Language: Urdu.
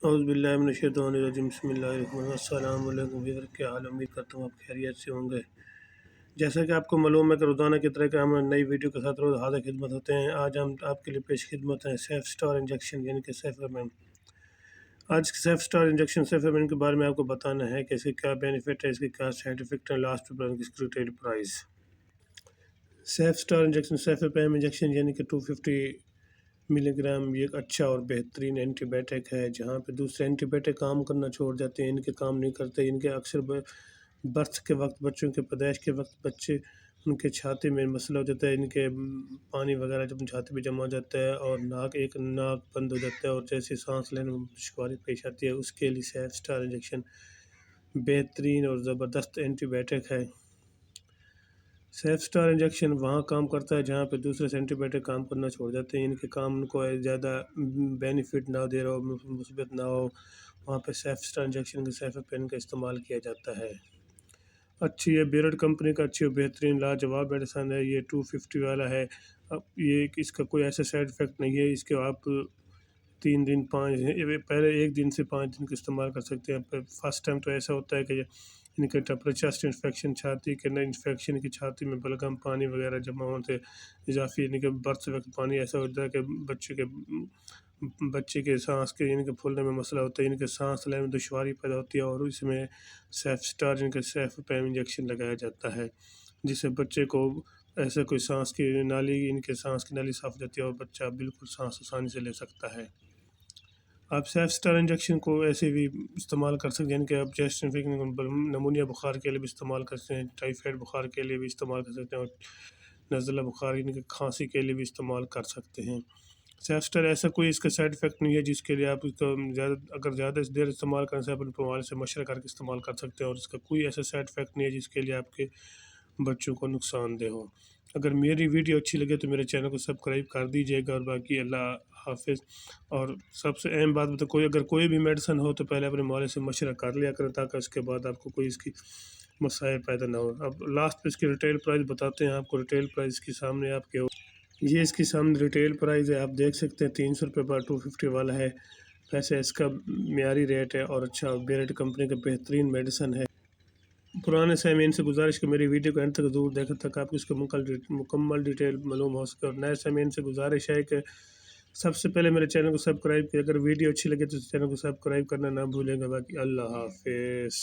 اعوذ باللہ من الشیطان الرجیم بسم اللہ الرحمن الرحیم السلام علیکم ویور، کیا حال؟ امید کرتا ہوں آپ خیریت سے ہوں گے۔ جیسا کہ آپ کو معلوم ہے کہ روزانہ کی طرح ہم نئی ویڈیو کے ساتھ روز حاضر خدمت ہوتے ہیں۔ آج ہم آپ کے لیے پیش خدمت ہیں سیف اسٹار انجیکشن یعنی کہ سیفرمین۔ آج سیف اسٹار انجیکشن سیفرمین کے بارے میں آپ کو بتانا ہے کہ اس کے کیا بینیفٹ ہے، اس کے کیا سائڈ افیکٹ ہیں، لاسٹ پر اس کی retail price. Safe star injection سیفرمین انجیکشن یعنی کہ 250 ملی گرام یہ ایک اچھا اور بہترین اینٹی بائیوٹک ہے۔ جہاں پہ دوسرے اینٹی بائیوٹک کام کرنا چھوڑ جاتے ہیں، ان کے کام نہیں کرتے۔ ان کے اکثر برتھ کے وقت، بچوں کے پیدائش کے وقت بچے ان کے چھاتی میں مسئلہ ہو جاتا ہے، ان کے پانی وغیرہ جب چھاتی میں جمع ہو جاتا ہے اور ناک بند ہو جاتا ہے اور جیسے سانس لینے میں دشواری پیش آتی ہے، اس کے لیے سیف اسٹار انجیکشن بہترین اور زبردست اینٹی بائیوٹک ہے۔ سیف اسٹار انجیکشن وہاں کام کرتا ہے جہاں پہ دوسرے اینٹی بائیوٹک کام کرنا چھوڑ جاتے ہیں، ان کے کام ان کو زیادہ بینیفٹ نہ دے رہا ہو، مثبت نہ ہو، وہاں پہ سیف اسٹار انجیکشن کے سیفرمین کا استعمال کیا جاتا ہے۔ اچھی ہے، بیرڈ کمپنی کا اچھی اور بہترین لاجواب میڈیسن ہے۔ یہ 250 والا ہے۔ اب یہ اس کا کوئی ایسا سائڈ افیکٹ نہیں ہے۔ اس کے آپ 3 دن 5 دن پہلے 1 دن سے 5 دن کا استعمال کر سکتے ہیں۔ فرسٹ ٹائم تو ایسا ہوتا ہے کہ ان کے چیسٹ انفیکشن، چھاتی کے انفیکشن کی چھاتی میں بلغم پانی وغیرہ جمع ہوتے اضافی، یعنی کہ برتھ وقت پانی ایسا ہوتا ہے کہ بچے کے سانس کے یعنی کہ پھولنے میں مسئلہ ہوتا ہے، ان کے سانس لینے میں دشواری پیدا ہوتی ہے، اور اس میں سیف اسٹار ان کے سیفرمین انجیکشن لگایا جاتا ہے، جس سے بچے کو ایسا کوئی سانس کی نالی، ان کے سانس کی نالی صاف ہو جاتی ہے اور بچہ بالکل سانس آسانی سے لے سکتا ہے۔ آپ سیف اسٹار انجیکشن کو ایسے بھی استعمال کر سکتے ہیں، یعنی کہ آپ چیسٹ انفیکشن، نمونیا بخار کے لیے بھی استعمال کر سکتے ہیں، ٹائیفائڈ بخار کے لیے بھی استعمال کر سکتے ہیں، اور نزلہ بخار یعنی کہ کھانسی کے لیے بھی استعمال کر سکتے ہیں۔ سیف اسٹار ایسا کوئی اس کا سائڈ افیکٹ نہیں ہے جس کے لیے آپ اس کو اگر زیادہ دیر استعمال کرنے سے اپنے والد سے مشورہ کر کے استعمال کر سکتے ہیں، اور اس کا کوئی ایسا سائڈ افیکٹ نہیں ہے جس کے لیے آپ کے بچوں کو نقصان دہ ہو۔ اگر میری ویڈیو اچھی لگے تو میرے چینل کو سبسکرائب کر دیجیے گا، اور باقی اللہ حافظ۔ اور سب سے اہم بات اگر کوئی بھی میڈیسن ہو تو پہلے اپنے والد سے مشورہ کر لیا کریں، تاکہ اس کے بعد آپ کو کوئی اس کی مسائل پیدا نہ ہو۔ اب لاسٹ پہ اس کی ریٹیل پرائز بتاتے ہیں آپ کو۔ ریٹیل پرائز کے سامنے آپ کے یہ اس کی سامنے ریٹیل پرائز ہے، آپ دیکھ سکتے ہیں 300 روپے پر 250 والا ہے۔ ویسے اس کا معیاری ریٹ ہے اور اچھا بیرڈ کمپنی کا بہترین میڈیسن ہے۔ پرانے سامعین سے گزارش کہ میری ویڈیو کو اینڈ تک ضرور دیکھیں تاکہ آپ کو اس کا مکمل ڈیٹیل معلوم ہو سکے، اور نئے سامعین سے گزارش ہے کہ سب سے پہلے میرے چینل کو سبسکرائب کیے۔ اگر ویڈیو اچھی لگے تو چینل کو سبسکرائب کرنا نہ بھولیں گا۔ باقی اللہ حافظ۔